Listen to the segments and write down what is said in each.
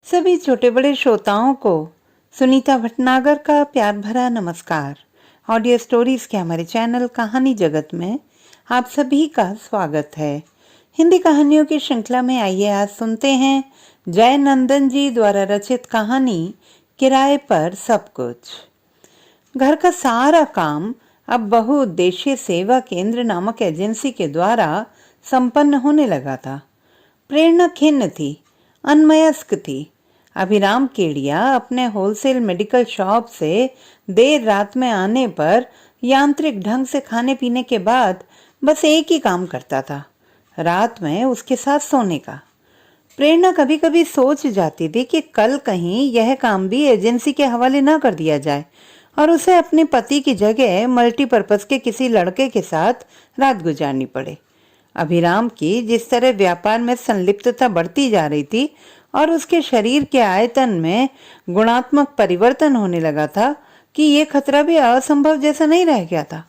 सभी छोटे बड़े श्रोताओं को सुनीता भटनागर का प्यार भरा नमस्कार। ऑडियो स्टोरीज के हमारे चैनल कहानी जगत में आप सभी का स्वागत है। हिंदी कहानियों की श्रृंखला में आइए आज सुनते हैं जय नंदन जी द्वारा रचित कहानी किराए पर सब कुछ। घर का सारा काम अब बहुउद्देशीय सेवा केंद्र नामक एजेंसी के द्वारा संपन्न होने लगा था। प्रेरणा खिन्न थी, अनमयस्क थी। अभिराम केडिया अपने होलसेल मेडिकल शॉप से देर रात में आने पर यांत्रिक ढंग से खाने पीने के बाद बस एक ही काम करता था, रात में उसके साथ सोने का। प्रेरणा कभी कभी सोच जाती थी कि कल कहीं यह काम भी एजेंसी के हवाले ना कर दिया जाए और उसे अपने पति की जगह मल्टीपर्पज के किसी लड़के के साथ रात गुजारनी पड़े। अभिराम की जिस तरह व्यापार में संलिप्तता बढ़ती जा रही थी और उसके शरीर के आयतन में गुणात्मक परिवर्तन होने लगा था कि यह खतरा भी असंभव जैसा नहीं रह गया था।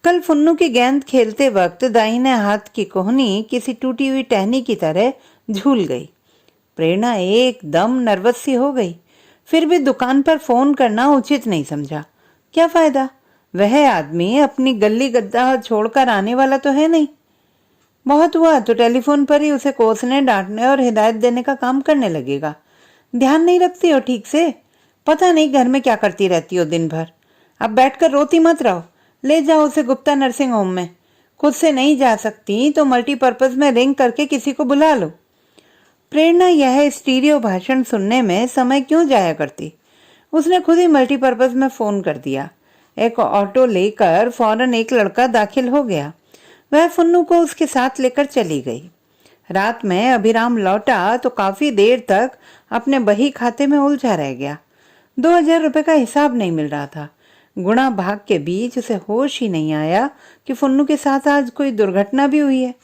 कल फुन्नू की गेंद खेलते वक्त दाहिने हाथ की कोहनी किसी टूटी हुई टहनी की तरह झूल गई। प्रेरणा एकदम नर्वस सी हो गई, फिर भी दुकान पर फोन करना उचित नहीं समझा। क्या फायदा, वह आदमी अपनी गली गद्दा छोड़कर आने वाला तो है नहीं। बहुत हुआ तो टेलीफोन पर ही उसे कोसने, डांटने और हिदायत देने का काम करने लगेगा। ध्यान नहीं रखती हो ठीक से, पता नहीं घर में क्या करती रहती हो दिन भर। अब बैठकर रोती मत रहो, ले जाओ उसे गुप्ता नर्सिंग होम में। खुद से नहीं जा सकती तो मल्टीपर्पज में रिंग करके किसी को बुला लो। प्रेरणा यह स्टीरियो भाषण सुनने में समय क्यों जाया करती। उसने खुद ही मल्टीपर्पज में फोन कर दिया। एक ऑटो लेकर फौरन एक लड़का दाखिल हो गया। वह फुन्नू को उसके साथ लेकर चली गई। रात में अभिराम लौटा तो काफी देर तक अपने बही खाते में उलझा रह गया। 2000 रुपए का हिसाब नहीं मिल रहा था। गुणा भाग के बीच उसे होश ही नहीं आया कि फुन्नू के साथ आज कोई दुर्घटना भी हुई है।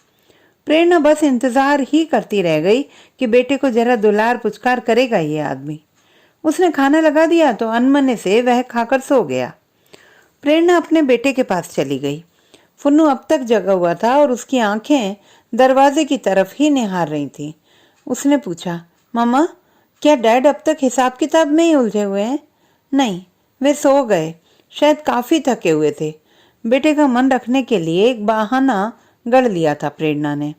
प्रेरणा बस इंतजार ही करती रह गई कि बेटे को जरा दुलार पुचकार करेगा ये आदमी। उसने खाना लगा दिया तो अनमने से वह खाकर सो गया। प्रेरणा अपने बेटे के पास चली गई। फुन्नू अब तक जगा हुआ था और उसकी आंखें दरवाजे की तरफ ही निहार रही थीं। उसने पूछा, मामा क्या डैड अब तक हिसाब किताब में ही उलझे हुए हैं? नहीं, वे सो गए, शायद काफी थके हुए थे। बेटे का मन रखने के लिए एक बहाना गढ़ लिया था प्रेरणा ने।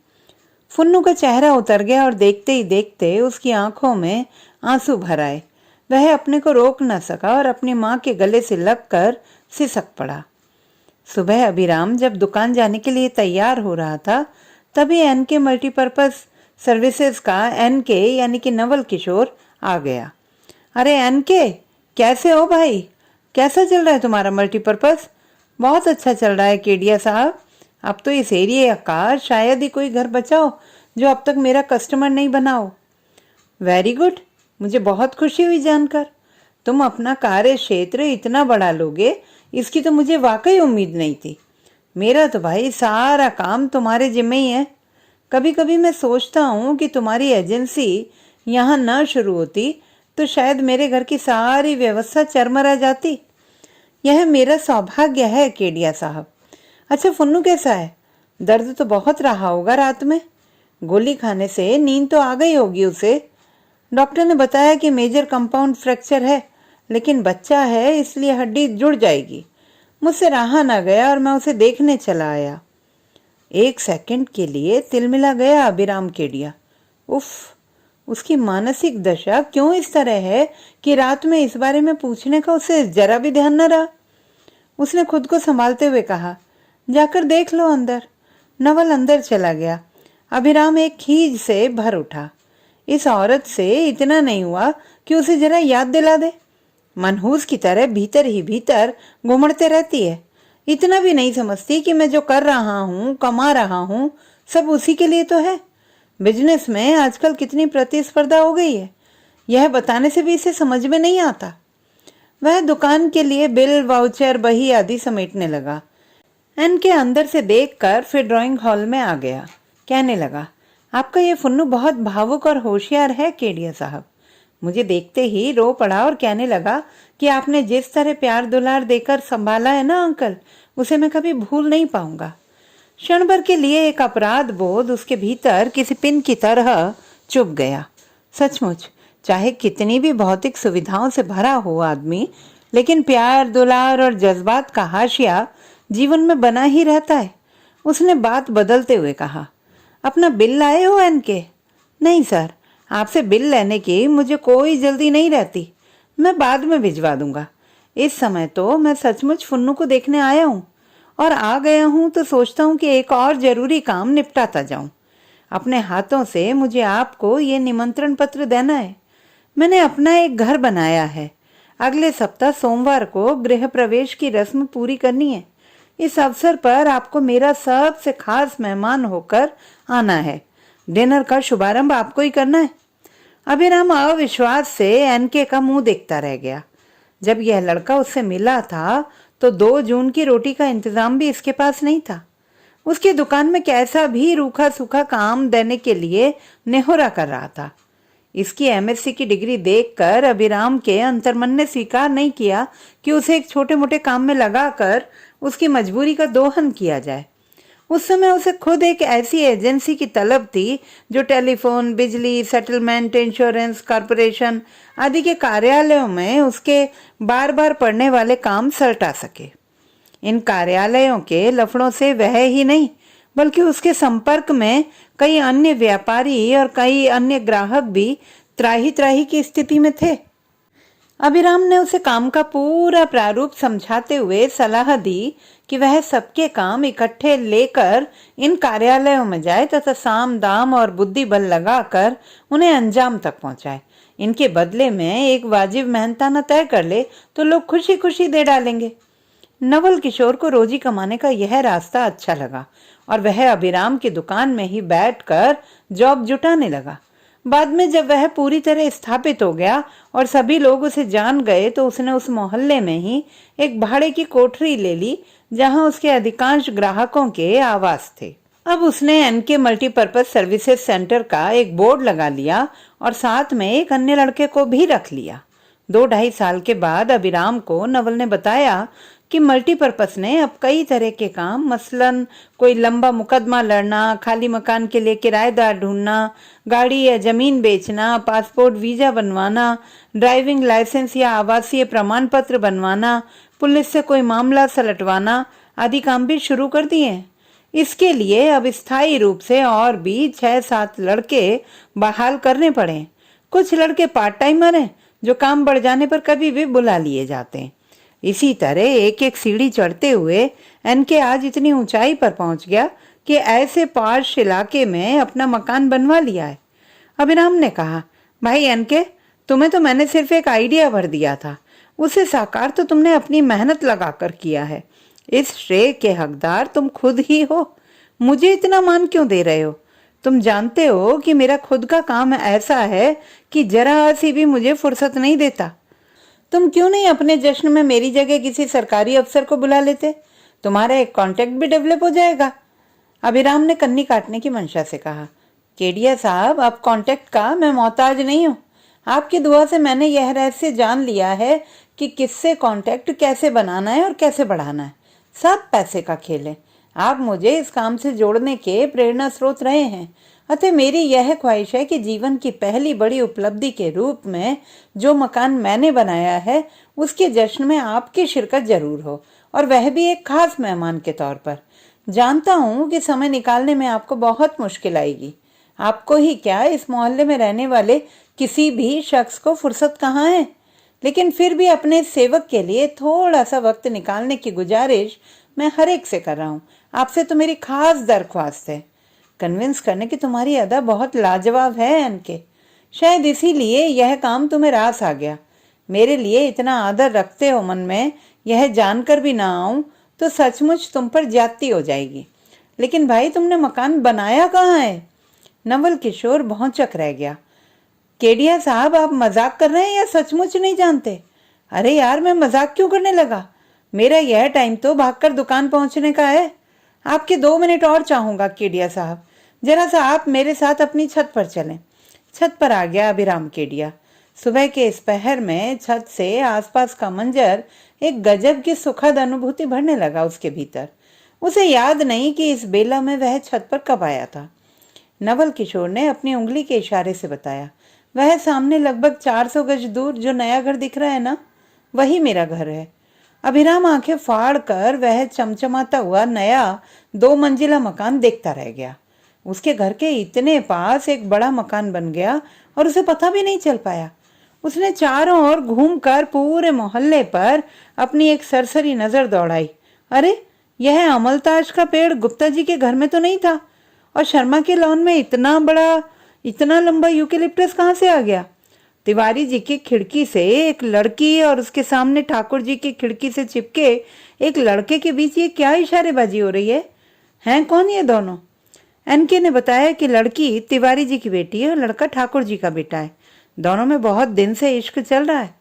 फुन्नू का चेहरा उतर गया और देखते ही देखते उसकी आंखों में आंसू भर आए। वह अपने को रोक न सका और अपनी माँ के गले से लगकर सिसक पड़ा। सुबह अभिराम जब दुकान जाने के लिए तैयार हो रहा था तभी एनके मल्टीपर्पज सर्विसेज का एनके यानी कि नवल किशोर आ गया। अरे एनके, कैसे हो भाई? कैसा चल रहा है तुम्हारा मल्टीपर्पज? बहुत अच्छा चल रहा है केडिया साहब। अब तो इस एरिया का शायद ही कोई घर बचा हो जो अब तक मेरा कस्टमर नहीं बना हो। वेरी गुड, मुझे बहुत खुशी हुई जानकर। तुम अपना कार्य क्षेत्र इतना बढ़ा लोगे इसकी तो मुझे वाकई उम्मीद नहीं थी। मेरा तो भाई सारा काम तुम्हारे जिम्मे ही है। कभी कभी मैं सोचता हूँ कि तुम्हारी एजेंसी यहाँ न शुरू होती तो शायद मेरे घर की सारी व्यवस्था चरमरा जाती। यह मेरा सौभाग्य है केडिया साहब। अच्छा फुन्नू कैसा है? दर्द तो बहुत रहा होगा रात में। गोली खाने से नींद तो आ गई होगी उसे। डॉक्टर ने बताया कि मेजर कंपाउंड फ्रैक्चर है, लेकिन बच्चा है इसलिए हड्डी जुड़ जाएगी। मुझसे रहा ना गया और मैं उसे देखने चला आया। एक सेकंड के लिए तिलमिला गया अभिराम केडिया। उफ, उसकी मानसिक दशा क्यों इस तरह है कि रात में इस बारे में पूछने का उसे जरा भी ध्यान न रहा। उसने खुद को संभालते हुए कहा, जाकर देख लो अंदर। नवल अंदर चला गया। अभिराम एक खीज से भर उठा। इस औरत से इतना नहीं हुआ कि उसे जरा याद दिला दे। मनहूस की तरह भीतर ही भीतर घुमड़ते रहती है। इतना भी नहीं समझती कि मैं जो कर रहा हूँ, कमा रहा हूँ, सब उसी के लिए तो है। बिजनेस में आजकल कितनी प्रतिस्पर्धा हो गई है, यह बताने से भी इसे समझ में नहीं आता। वह दुकान के लिए बिल, वाउचर, बही आदि समेटने लगा। इनके अंदर से देखकर फिर ड्राइंग हॉल में आ गया। कहने लगा, आपका ये फुन्नू बहुत भावुक और होशियार है केडिया साहब। मुझे देखते ही रो पड़ा और कहने लगा कि आपने जिस तरह प्यार दुलार देकर संभाला है ना अंकल, उसे मैं कभी भूल नहीं पाऊंगा। क्षण भर के लिए एक अपराध बोध उसके भीतर किसी पिन की तरह चुभ गया। सचमुच चाहे कितनी भी भौतिक सुविधाओं से भरा हो आदमी, लेकिन प्यार, दुलार और जज्बात का हाशिया जीवन में बना ही रहता है। उसने बात बदलते हुए कहा, अपना बिल लाए हो एनके? नहीं सर, आपसे बिल लेने की मुझे कोई जल्दी नहीं रहती, मैं बाद में भिजवा दूंगा। इस समय तो मैं सचमुच फुन्नू को देखने आया हूँ, और आ गया हूँ तो सोचता हूँ कि एक और जरूरी काम निपटाता जाऊं। अपने हाथों से मुझे आपको ये निमंत्रण पत्र देना है। मैंने अपना एक घर बनाया है। अगले सप्ताह सोमवार को गृह प्रवेश की रस्म पूरी करनी है। इस अवसर पर आपको मेरा सबसे खास मेहमान होकर आना है। डिनर का शुभारंभ आपको ही करना है। अभिराम अविश्वास से एनके का मुंह देखता रह गया। जब यह लड़का उससे मिला था तो 2 जून की रोटी का इंतजाम भी इसके पास नहीं था। उसकी दुकान में कैसा भी रूखा सूखा काम देने के लिए नेहोरा कर रहा था। इसकी एमएससी की डिग्री देखकर अभिराम के अंतर्मन ने स्वीकार नहीं किया कि उसे एक छोटे मोटे काम में लगाकर उसकी मजबूरी का दोहन किया जाए। उस समय उसे खुद एक ऐसी एजेंसी की तलब थी जो टेलीफोन, बिजली, सेटलमेंट, इंश्योरेंस, कॉरपोरेशन आदि के कार्यालयों में उसके बार बार पड़ने वाले काम सलटा सके। इन कार्यालयों के लफड़ों से वह ही नहीं बल्कि उसके संपर्क में कई अन्य व्यापारी और कई अन्य ग्राहक भी त्राही त्राही की स्थिति में थे। अभिराम ने उसे काम का पूरा प्रारूप समझाते हुए सलाह दी कि वह सबके काम इकट्ठे लेकर इन कार्यालयों में जाए तथा साम दाम और बुद्धि बल लगाकर उन्हें अंजाम तक पहुंचाए। इनके बदले में एक वाजिब मेहनताना तय कर ले तो लोग खुशी खुशी दे डालेंगे। नवल किशोर को रोजी कमाने का यह रास्ता अच्छा लगा और वह अभिराम की दुकान में ही बैठकर जॉब जुटाने लगा। बाद में जब वह पूरी तरह स्थापित हो गया और सभी लोग उसे जान गए तो उसने उस मोहल्ले में ही एक भाड़े की कोठरी ले ली जहां उसके अधिकांश ग्राहकों के आवास थे। अब उसने एनके मल्टीपर्पज सर्विसेज सेंटर का एक बोर्ड लगा लिया और साथ में एक अन्य लड़के को भी रख लिया। 2-2.5 साल के बाद अभिराम को नवल ने बताया कि मल्टीपर्पस ने अब कई तरह के काम, मसलन कोई लंबा मुकदमा लड़ना, खाली मकान के लिए किराएदार ढूंढना, गाड़ी या जमीन बेचना, पासपोर्ट वीजा बनवाना, ड्राइविंग लाइसेंस या आवासीय प्रमाण पत्र बनवाना, पुलिस से कोई मामला सलटवाना आदि काम भी शुरू कर दिए हैं। इसके लिए अब स्थायी रूप से और भी 6-7 लड़के बहाल करने पड़े। कुछ लड़के पार्ट टाइमर हैं जो काम बढ़ जाने पर कभी भी बुला लिए जाते हैं। इसी तरह एक एक सीढ़ी चढ़ते हुए एनके आज इतनी ऊंचाई पर पहुंच गया कि ऐसे पार्श इलाके में अपना मकान बनवा लिया है। अभिराम ने कहा, भाई एनके, तुम्हें तो मैंने सिर्फ एक आइडिया भर दिया था, उसे साकार तो तुमने अपनी मेहनत लगाकर किया है। इस श्रेय के हकदार तुम खुद ही हो। मुझे इतना मान क्यों दे रहे हो? तुम जानते हो कि मेरा खुद का काम ऐसा है कि जरा सी भी मुझे फुर्सत नहीं देता। तुम क्यों नहीं अपने जश्न में मेरी जगह किसी सरकारी अफसर को बुला लेते? तुम्हारा एक कांटेक्ट भी डेवलप हो जाएगा। अभिराम ने कन्नी काटने की मंशा से कहा, केडिया साहब, आप कांटेक्ट का मैं मोहताज नहीं हूँ। आपकी दुआ से मैंने यह रहस्य जान लिया है कि किससे कांटेक्ट कैसे बनाना है और कैसे बढ़ाना है। सब पैसे का खेल है। आप मुझे इस काम से जोड़ने के प्रेरणा स्रोत रहे हैं। अतः मेरी यह ख्वाहिश है कि जीवन की पहली बड़ी उपलब्धि के रूप में जो मकान मैंने बनाया है उसके जश्न में आपकी शिरकत जरूर हो, और वह भी एक खास मेहमान के तौर पर। जानता हूँ कि समय निकालने में आपको बहुत मुश्किल आएगी। आपको ही क्या, इस मोहल्ले में रहने वाले किसी भी शख्स को फुर्सत कहाँ है, लेकिन फिर भी अपने सेवक के लिए थोड़ा सा वक्त निकालने की गुजारिश मैं हर एक से कर रहा हूँ। आपसे तो मेरी खास दरख्वास्त है। कन्विंस करने की तुम्हारी अदा बहुत लाजवाब है एनके। शायद इसीलिए यह काम तुम्हें रास आ गया। मेरे लिए इतना आदर रखते हो मन में, यह जानकर भी ना आऊं तो सचमुच तुम पर ज्यादती हो जाएगी। लेकिन भाई, तुमने मकान बनाया कहाँ है? नवल किशोर भौंचक रह गया। केडिया साहब, आप मजाक कर रहे हैं या सचमुच नहीं जानते? अरे यार, मैं मजाक क्यों करने लगा? मेरा यह टाइम तो भागकर दुकान पहुंचने का है। आपके 2 मिनट और चाहूंगा केडिया साहब। जरा सा आप मेरे साथ अपनी छत पर चलें। छत पर आ गया अभिराम केडिया। सुबह के इस पहर में छत से आसपास का मंजर एक गजब की सुखद अनुभूति भरने लगा उसके भीतर। उसे याद नहीं कि इस बेला में वह छत पर कब आया था। नवल किशोर ने अपनी उंगली के इशारे से बताया, वह सामने लगभग 400 गज दूर जो नया घर दिख रहा है ना, वही मेरा घर है। अभिराम आंखें फाड़ कर वह चमचमाता हुआ नया 2 मंजिला मकान देखता रह गया। उसके घर के इतने पास एक बड़ा मकान बन गया और उसे पता भी नहीं चल पाया। उसने चारों ओर घूमकर पूरे मोहल्ले पर अपनी एक सरसरी नजर दौड़ाई। अरे, यह अमलताज का पेड़ गुप्ता जी के घर में तो नहीं था, और शर्मा के लॉन में इतना लंबा यूकेलिप्टस कहाँ से आ गया? तिवारी जी की खिड़की से एक लड़की और उसके सामने ठाकुर जी की खिड़की से चिपके एक लड़के के बीच ये क्या इशारेबाजी हो रही है? हैं कौन ये दोनों? एनके ने बताया कि लड़की तिवारी जी की बेटी है और लड़का ठाकुर जी का बेटा है। दोनों में बहुत दिन से इश्क चल रहा है।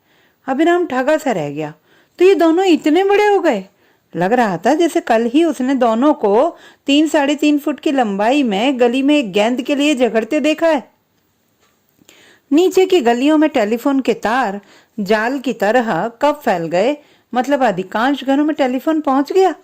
अभिराम ठगा सा रह गया। तो ये दोनों इतने बड़े हो गए? लग रहा था जैसे कल ही उसने दोनों को 3-3.5 फुट की लंबाई में गली में एक गेंद के लिए झगड़ते देखा है। नीचे की गलियों में टेलीफोन के तार जाल की तरह कब फैल गए, मतलब अधिकांश घरों में टेलीफोन पहुंच गया।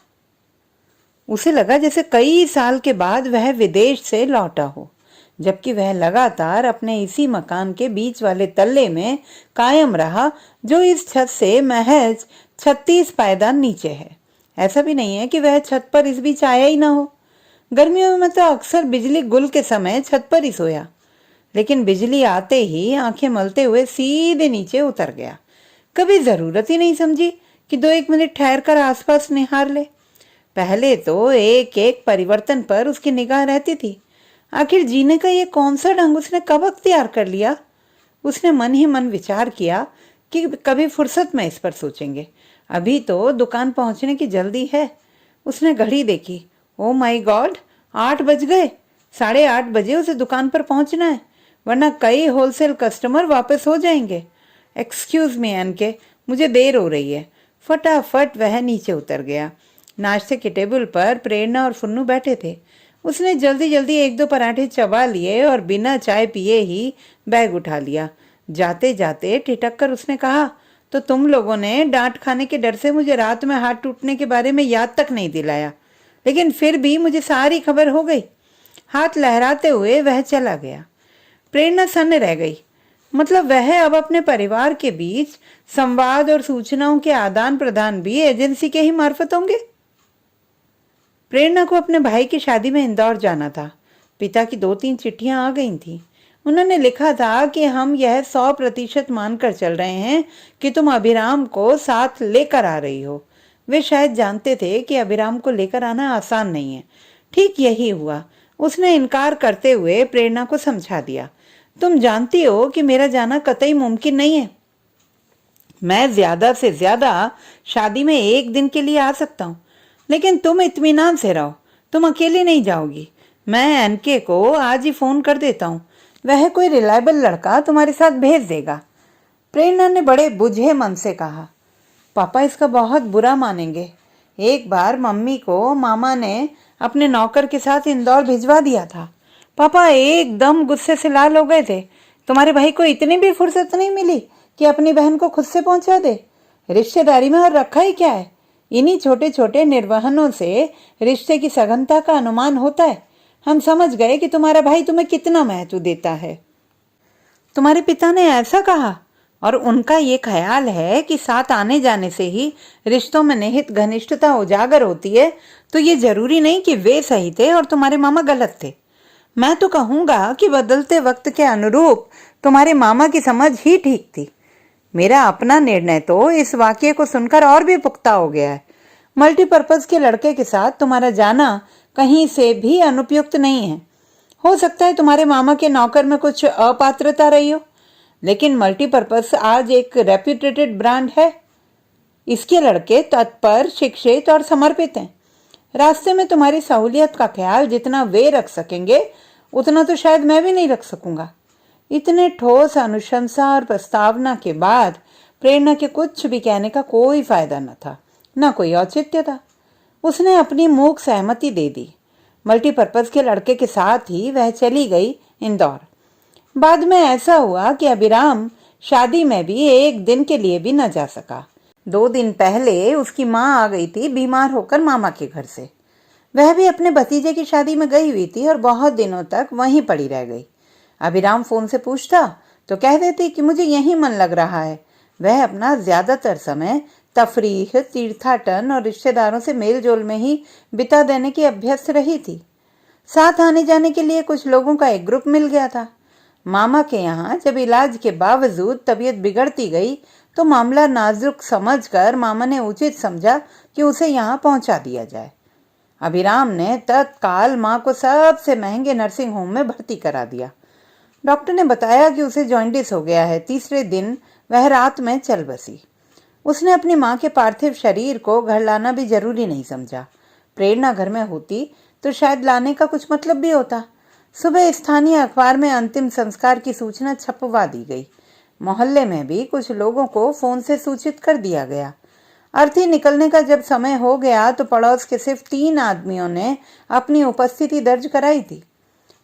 उसे लगा जैसे कई साल के बाद वह विदेश से लौटा हो, जबकि वह लगातार अपने इसी मकान के बीच वाले तल्ले में कायम रहा, जो इस छत से महज 36 पायदान नीचे है। ऐसा भी नहीं है कि वह छत पर इस बीच आया ही ना हो। गर्मियों में तो अक्सर बिजली गुल के समय छत पर ही सोया, लेकिन बिजली आते ही आंखें मलते हुए सीधे नीचे उतर गया। कभी जरूरत ही नहीं समझी कि 2-1 मिनट ठहर कर आसपास निहार ले। पहले तो एक एक परिवर्तन पर उसकी निगाह रहती थी। आखिर जीने का ये कौन सा ढंग उसने कब अख्तियार कर लिया? उसने मन ही मन विचार किया कि कभी फुर्सत में इस पर सोचेंगे, अभी तो दुकान पहुंचने की जल्दी है। उसने घड़ी देखी। ओ माय गॉड, 8 बज गए। 8:30 बजे उसे दुकान पर पहुंचना है, वरना कई होलसेल कस्टमर वापस हो जाएंगे। एक्सक्यूज मी एनके, मुझे देर हो रही है। फटाफट वह नीचे उतर गया। नाश्ते के टेबल पर प्रेरणा और फुन्नू बैठे थे। उसने जल्दी जल्दी 1-2 पराठे चबा लिए और बिना चाय पिए ही बैग उठा लिया। जाते जाते ठिठक कर उसने कहा, तो तुम लोगों ने डांट खाने के डर से मुझे रात में हाथ टूटने के बारे में याद तक नहीं दिलाया, लेकिन फिर भी मुझे सारी खबर हो गई। हाथ लहराते हुए वह चला गया। प्रेरणा सन्न रह गई। मतलब वह अब अपने परिवार के बीच संवाद और सूचनाओं के आदान प्रदान भी एजेंसी के ही मार्फत होंगे। प्रेरणा को अपने भाई की शादी में इंदौर जाना था। पिता की 2-3 चिट्ठियां आ गई थी। उन्होंने लिखा था कि हम यह 100% मानकर चल रहे हैं कि तुम अभिराम को साथ लेकर आ रही हो। वे शायद जानते थे कि अभिराम को लेकर आना आसान नहीं है। ठीक यही हुआ। उसने इनकार करते हुए प्रेरणा को समझा दिया, तुम जानती हो कि मेरा जाना कतई मुमकिन नहीं है। मैं ज्यादा से ज्यादा शादी में 1 दिन के लिए आ सकता हूँ, लेकिन तुम इत्मीनान से रहो, तुम अकेले नहीं जाओगी। मैं एनके को आज ही फोन कर देता हूँ, वह कोई रिलायबल लड़का तुम्हारे साथ भेज देगा। प्रेरणा ने बड़े बुझे मन से कहा, पापा इसका बहुत बुरा मानेंगे। एक बार मम्मी को मामा ने अपने नौकर के साथ इंदौर भिजवा दिया था। पापा एकदम गुस्से से लाल हो गए थे। तुम्हारे भाई को इतनी भी फुर्सत नहीं मिली कि अपनी बहन को खुद से पहुंचा दे। रिश्तेदारी में और रखा ही क्या है? इन्हीं छोटे छोटे निर्वहनों से रिश्ते की सघनता का अनुमान होता है। हम समझ गए कि तुम्हारा भाई तुम्हें कितना महत्व देता है। तुम्हारे पिता ने ऐसा कहा, और उनका ये ख्याल है कि साथ आने जाने से ही रिश्तों में निहित घनिष्ठता उजागर होती है, तो ये जरूरी नहीं कि वे सही थे और तुम्हारे मामा गलत थे। मैं तो कहूंगा कि बदलते वक्त के अनुरूप तुम्हारे मामा की समझ ही ठीक थी। मेरा अपना निर्णय तो इस वाक्य को सुनकर और भी पुख्ता हो गया है। मल्टीपर्पज के लड़के के साथ तुम्हारा जाना कहीं से भी अनुपयुक्त नहीं है। हो सकता है तुम्हारे मामा के नौकर में कुछ अपात्रता रही हो, लेकिन मल्टीपर्पज आज एक रेप्यूटेटेड ब्रांड है। इसके लड़के तत्पर, शिक्षित और समर्पित हैं। रास्ते में तुम्हारी सहूलियत का ख्याल जितना वे रख सकेंगे, उतना तो शायद मैं भी नहीं रख सकूंगा। इतने ठोस अनुशंसा और प्रस्तावना के बाद प्रेरणा के कुछ भी कहने का कोई फायदा न था, न कोई औचित्य था। उसने अपनी मूक सहमति दे दी। मल्टीपर्पज के लड़के के साथ ही वह चली गई इंदौर। बाद में ऐसा हुआ कि अभिराम शादी में भी 1 दिन के लिए भी न जा सका। 2 दिन पहले उसकी माँ आ गई थी बीमार होकर मामा के घर से। वह भी अपने भतीजे की शादी में गई हुई थी और बहुत दिनों तक वहीं पड़ी रह गई। अभिराम फोन से पूछता तो कह देती कि मुझे यहीं मन लग रहा है। वह अपना ज़्यादातर समय तफरीह, तीर्थाटन और रिश्तेदारों से मेल जोल में ही बिता देने की अभ्यस्त रही थी। साथ आने जाने के लिए कुछ लोगों का एक ग्रुप मिल गया था। मामा के यहाँ जब इलाज के बावजूद तबीयत बिगड़ती गई तो मामला नाजुक समझकर मामा ने उचित समझा कि उसे यहाँ पहुँचा दिया जाए। अभिराम ने तत्काल माँ को सबसे महंगे नर्सिंग होम में भर्ती करा दिया। डॉक्टर ने बताया कि उसे जॉन्डिस हो गया है। तीसरे दिन वह रात में चल बसी। उसने अपनी माँ के पार्थिव शरीर को घर लाना भी जरूरी नहीं समझा। प्रेरणा घर में होती तो शायद लाने का कुछ मतलब भी होता। सुबह स्थानीय अखबार में अंतिम संस्कार की सूचना छपवा दी गई। मोहल्ले में भी कुछ लोगों को फोन से सूचित कर दिया गया। अर्थी निकलने का जब समय हो गया तो पड़ोस के सिर्फ 3 आदमियों ने अपनी उपस्थिति दर्ज कराई थी।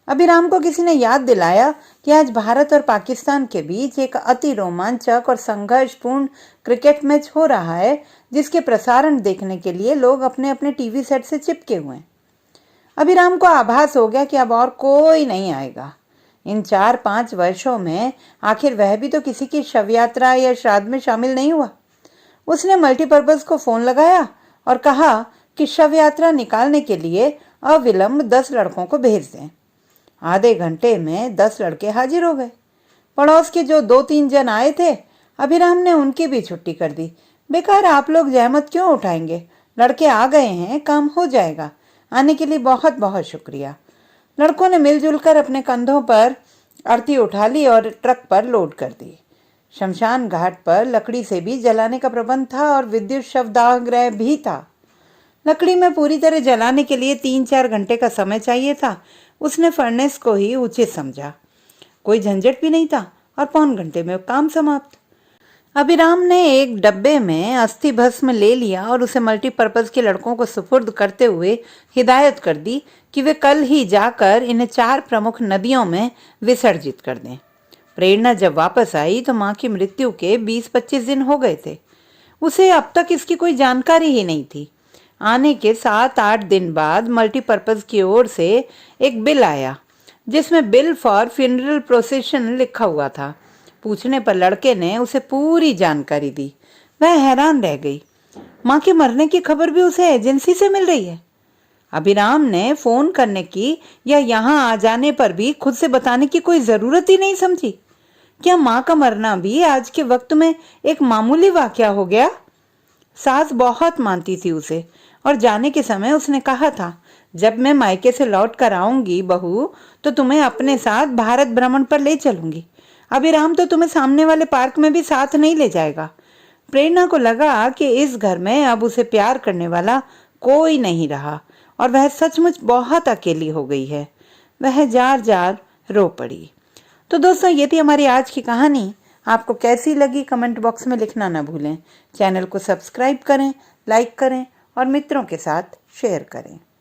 अभिराम को किसी ने याद दिलाया कि आज भारत और पाकिस्तान के बीच एक अति रोमांचक और संघर्षपूर्ण क्रिकेट मैच हो रहा है, जिसके प्रसारण देखने के लिए लोग अपने अपने टीवी सेट से चिपके हुए हैं। अभिराम को आभास हो गया कि अब और कोई नहीं आएगा। इन 4-5 वर्षों में आखिर वह भी तो किसी की शव यात्रा या श्राद्ध में शामिल नहीं हुआ। उसने मल्टीपर्पज को फोन लगाया और कहा कि शव यात्रा निकालने के लिए अविलंब 10 लड़कों को भेज दें। आधे घंटे में 10 लड़के हाजिर हो गए। पड़ोस के जो 2-3 जन आए थे, अभिराम ने उनकी भी छुट्टी कर दी। बेकार आप लोग जहमत क्यों उठाएंगे, लड़के आ गए हैं, काम हो जाएगा। आने के लिए बहुत बहुत शुक्रिया। लड़कों ने मिलजुल कर अपने कंधों पर अर्थी उठा ली और ट्रक पर लोड कर दी। शमशान घाट पर लकड़ी से भी जलाने का प्रबंध था और विद्युत शवदाह गृह भी था। लकड़ी में पूरी तरह जलाने के लिए 3-4 घंटे का समय चाहिए था। उसने फर्नेस को ही उचित समझा। कोई झंझट भी नहीं था और पौन घंटे में काम समाप्त। अभिराम ने एक डब्बे में अस्थि भस्म ले लिया और उसे मल्टीपर्पज के लड़कों को सुपुर्द करते हुए हिदायत कर दी कि वे कल ही जाकर इन्हें 4 प्रमुख नदियों में विसर्जित कर दें। प्रेरणा जब वापस आई तो माँ की मृत्यु के 20-25 दिन हो गए थे। उसे अब तक इसकी कोई जानकारी ही नहीं थी। आने के 7-8 दिन बाद मल्टीपर्पज की ओर से एक बिल आया, जिसमें बिल फॉर फ्यूनरल प्रोसेशन लिखा हुआ था। पूछने पर लड़के ने उसे पूरी जानकारी दी। वह हैरान रह गई। माँ के मरने की खबर भी उसे एजेंसी से मिल रही है। अभिराम ने फोन करने की या यहाँ आ जाने पर भी खुद से बताने की कोई जरूरत ही नहीं समझी। क्या माँ का मरना भी आज के वक्त में एक मामूली वाकया हो गया? सास बहुत मानती थी उसे और जाने के समय उसने कहा था, जब मैं मायके से लौट कर आऊंगी बहू तो तुम्हें अपने साथ भारत भ्रमण पर ले चलूंगी। अभिराम तो तुम्हें सामने वाले पार्क में भी साथ नहीं ले जाएगा। प्रेरणा को लगा कि इस घर में अब उसे प्यार करने वाला कोई नहीं रहा और वह सचमुच बहुत अकेली हो गई है। वह जार जार रो पड़ी। तो दोस्तों, ये थी हमारी आज की कहानी। आपको कैसी लगी कमेंट बॉक्स में लिखना ना भूलें। चैनल को सब्सक्राइब करें, लाइक करें और मित्रों के साथ शेयर करें।